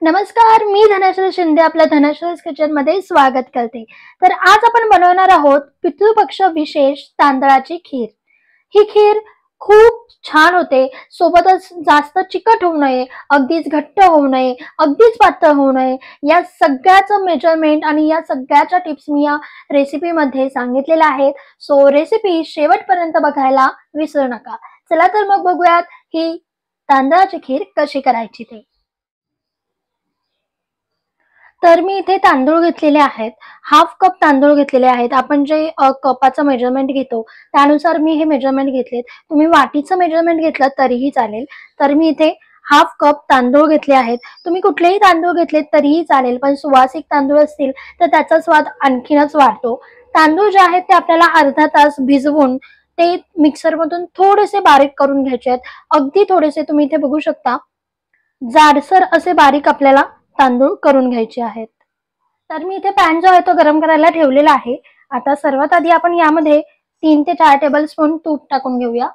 नमस्कार, मी धनश्री शिंदे आपल्या धनश्रीज किचन मध्ये स्वागत करते. तर आज आपण बनवणार आहोत पितृपक्ष विशेष तांदळाची खीर. ही खीर खूप छान होते. सोबतच जास्त चिकट होऊ नये, अगदीच घट्ट होऊ नये, अगदीच पातळ होऊ नये, या सगळ्याचं मेजरमेंट आणि या सगळ्याच्या टिप्स मी या रेसिपीमध्ये सांगितलेल्या आहेत. सो रेसिपी शेवटपर्यंत बघायला विसरू नका. चला तर मग बघूयात ही तांदळाची खीर कशी करायची ते. तर मी इथे तांदूळ घेतलेले आहेत. हाफ कप तांदूळ घेतलेले आहेत. आपण जे कपाचं मेजरमेंट घेतो त्यानुसार मी हे मेजरमेंट घेतलेत. तुम्ही वाटीचं मेजरमेंट घेतलं तरीही चालेल. तर मी इथे हाफ कप तांदूळ घेतले आहेत. तुम्ही कुठलेही तांदूळ घेतलेत तरीही चालेल, पण सुवासिक तांदूळ असतील तर त्याचा स्वाद आणखीनच वाढतो. तांदूळ जे आहेत ते आपल्याला अर्धा तास भिजवून ते मिक्सरमधून थोडेसे बारीक करून घ्यायचे आहेत. अगदी थोडेसे, तुम्ही इथे बघू शकता, जाडसर असे बारीक आपल्याला तांदूळ करून घ्यायचे आहेत. तर मी इथे पॅन जो आहे तो गरम करायला ठेवलेला आहे. आता सर्वात आधी आपण यामध्ये 3 ते 4 टेबलस्पून तूप टाकून घेऊया.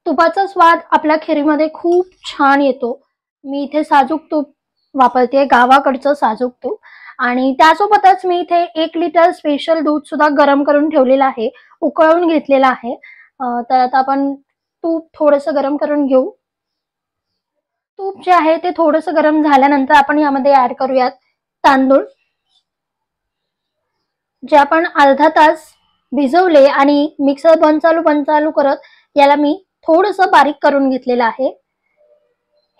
तुपाचा स्वाद आपल्या खिरीमध्ये खूप छान येतो. मी इथे साजूक तूप वापरते, गावाकडचं साजूक तूप. आणि त्यासोबतच मी इथे 1 लिटर स्पेशल दूध सुद्धा गरम करून ठेवलेलं आहे, उकळून घेतलेलं आहे. तर आता आपण तूप थोडंसं गरम करून घेऊ. तूप जे आहे ते थोडंसं गरम झाल्यानंतर आपण यामध्ये ऍड करूयात तांदूळ, जे आपण अर्धा तास भिजवले आणि मिक्सर बंद चालू करत याला मी थोडंसं बारीक करून घेतलेलं आहे.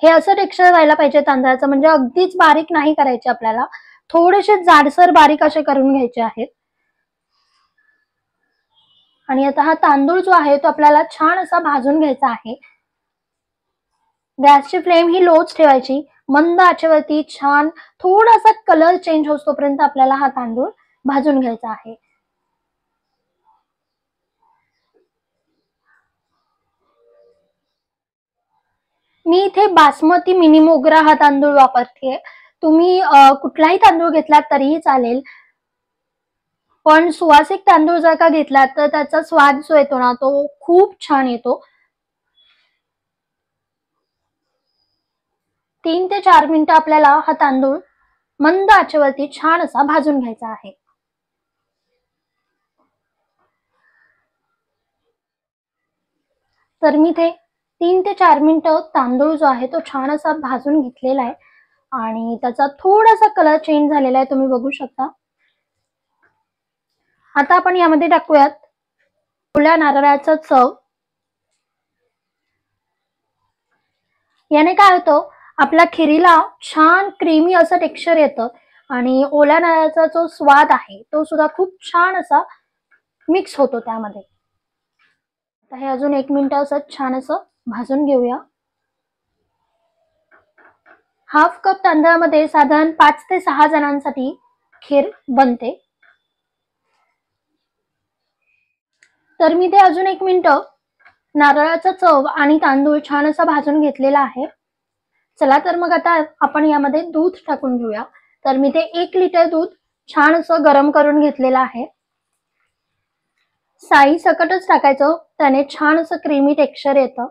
हे असं टेक्स्चर व्हायला पाहिजे तांदळाचं, म्हणजे अगदीच बारीक नाही करायचे आपल्याला, थोडेसे जाडसर बारीक असे करून घ्यायचे आहेत. आणि आता हा तांदूळ जो आहे तो आपल्याला छान असा भाजून घ्यायचा आहे. गॅसची फ्लेम ही लोच ठेवायची. मंद आचेवरती छान थोडासा कलर चेंज होतोपर्यंत आपल्याला हा तांदूळ भाजून घ्यायचा आहे. मी इथे बासमती मिनी मोगरा हा तांदूळ वापरते. तुम्ही कुठलाही तांदूळ घेतलात तरीही चालेल, पण सुवासिक तांदूळ जर का घेतलात तर त्याचा स्वाद जो येतो ना तो खूप छान येतो. 3 ते 4 मिनिटं आपल्याला हा तांदूळ मंद आचेवरती छान असा भाजून घ्यायचा आहे. तर मी इथे 3 ते 4 मिनिटं तांदूळ जो आहे तो छान असा भाजून घेतलेला आहे आणि त्याचा थोडासा कलर चेंज झालेला आहे, तुम्ही बघू शकता. आता आपण यामध्ये टाकूयात ओल्या नारळाचं चव. याने काय होतं, आपल्या खिरीला छान क्रीमी असं टेक्स्चर येतं आणि ओल्या नारळाचा जो स्वाद आहे तो सुद्धा खूप छान असा मिक्स होतो त्यामध्ये. आता हे अजून 1 मिनिट असं छान असं भाजून घेऊया. हाफ कप तांदळामध्ये साधारण 5 ते 6 जणांसाठी खीर बनते. तर मी ते अजून 1 मिनिट नारळाचा चव आणि तांदूळ छान असा भाजून घेतलेला आहे. चला तर मग आता आपण यामध्ये दूध टाकून घेऊया. तर मी ते 1 लिटर दूध छान असं गरम करून घेतलेलं आहे. साई सकटच टाकायचं, त्याने छान असं क्रीमी टेक्स्चर येतं.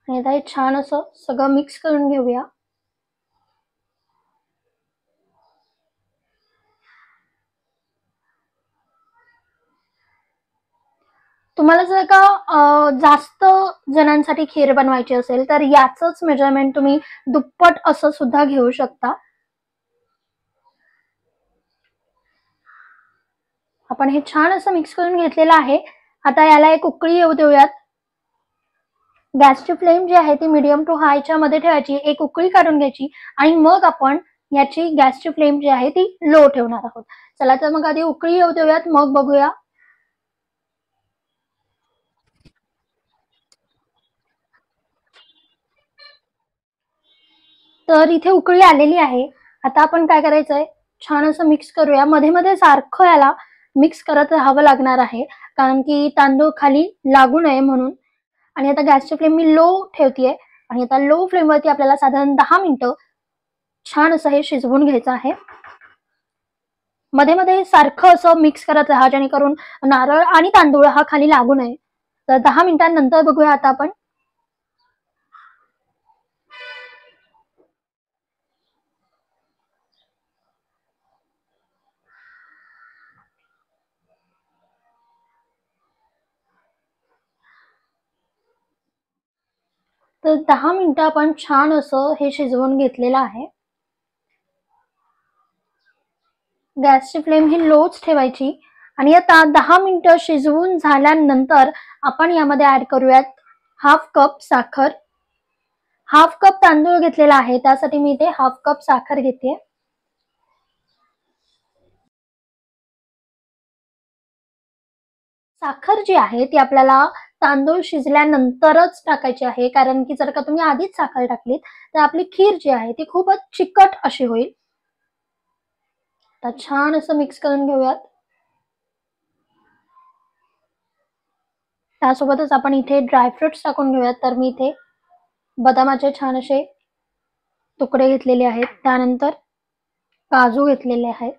आणि आता हे छान असं सगळं मिक्स करून घेऊया. तुम्हाला जर का जास्त जणांसाठी खीर बनवायची असेल तर याचंच मेजरमेंट तुम्ही दुप्पट असं सुद्धा घेऊ शकता. आपण हे छान असं मिक्स करून घेतलेलं आहे. आता याला एक उकळी येऊ देऊयात. गॅसची फ्लेम जी आहे ती मीडियम टू हायच्या मध्ये ठेवायची, एक उकळी काढून घ्यायची आणि मग आपण याची गॅसची फ्लेम जी आहे ती लो ठेवणार आहोत. चला तर मग आधी उकळी येऊ देऊयात, मग बघूया. तर इथे उकळी आलेली आहे. आता आपण काय करायचंय, छान असं मिक्स करूया. मध्ये मध्ये सारखं याला मिक्स करत राहावं लागणार आहे, कारण की तांदूळ खाली लागू नये म्हणून. आणि आता गॅसची फ्लेम मी लो ठेवतीये आणि आता लो फ्लेमवरती आपल्याला साधारण 10 मिनिटं छान असं हे शिजवून घ्यायचं आहे. मध्ये मध्ये सारखं असं मिक्स करत राहा, जेणेकरून नारळ आणि तांदूळ हा खाली लागू नये. तर 10 मिनिटांनंतर बघूया आता आपण. तर 10 मिनिटं आपण छान असं हे शिजवून घेतलेलं आहे. गॅसची फ्लेम ही लोच ठेवायची आणि आता 10 मिनिटं शिजवून झाल्यानंतर आपण यामध्ये ऍड करूयात हाफ कप साखर. हाफ कप तांदूळ घेतलेला आहे, त्यासाठी मी इथे हाफ कप साखर घेते. साखर जी आहे ती आपल्याला तांदूळ शिजल्यानंतरच टाकायची आहे, कारण की जर का तुम्ही आधीच साखर टाकलीत तर आपली खीर जी आहे ती खूपच चिकट अशी होईल. तर छान असं मिक्स करून घेऊयात. त्यासोबतच आपण इथे ड्रायफ्रुट्स टाकून घेऊयात. तर मी इथे बदामाचे छान असे तुकडे घेतलेले आहेत, त्यानंतर काजू घेतलेले आहेत.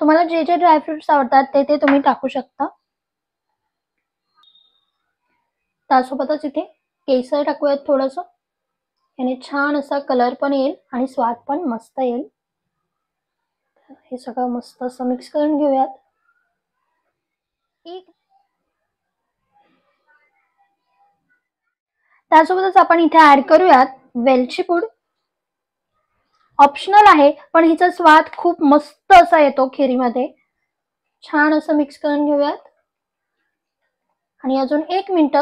तुम्हाला जे जे ड्रायफ्रुट्स आवडतात ते ते तुम्ही टाकू शकता. त्यासोबतच इथे केसर टाकूयात थोडंसं, याने छान असा कलर पण येईल आणि स्वाद पण मस्त येईल. हे सगळं मस्त असं मिक्स करून घेऊयात. त्यासोबतच आपण इथे ऍड करूयात वेलची पूड. ऑप्शनल आहे, पण हिचा स्वाद खूप मस्त असा येतो खिरीमध्ये. छान असं मिक्स करून घेऊयात आणि अजून 1 मिनिट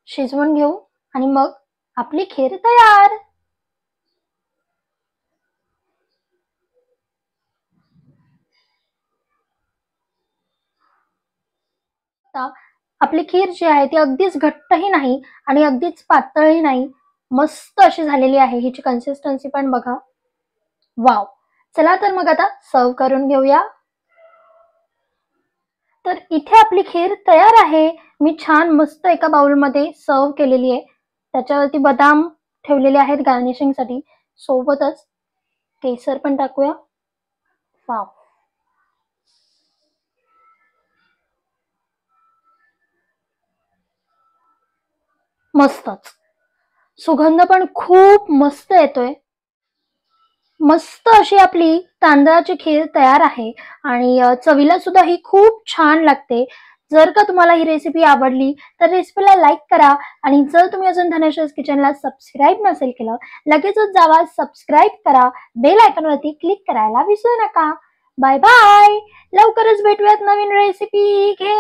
शिजवून घेऊ आणि मग आपली खीर तयार. आपली खीर जी आहे ती अगदीच घट्टही नाही आणि अगदीच पातळही नाही, मस्त अशी झालेली आहे. हिची कन्सिस्टन्सी पण बघा. वाव. चला तर मग आता सर्व करून घेऊया. तर इथे आपली खीर तयार आहे. मी छान मस्त एका बाउलमध्ये सर्व केलेली आहे. त्याच्यावरती बदाम ठेवलेले आहेत गार्निशिंगसाठी. सोबतच केसर पण टाकूया. वाव. मस्तच. सुगंध पण खूप मस्त येतोय. मस्त अशी आपली तांदळाची खीर तयार आहे आणि चवीला सुद्धा ही खूप छान लागते. जर का तुम्हाला ही रेसिपी आवडली तर रेसिपीला लाईक करा आणि जर तुम्ही अजून धनश्रीज किचनला सबस्क्राईब नसेल केलं, लगेचच जावा, सबस्क्राईब करा, बेल आयकॉनवरती क्लिक करायला विसरू नका. Bye bye. लवकरच भेटूयात नवीन रेसिपी घेऊन.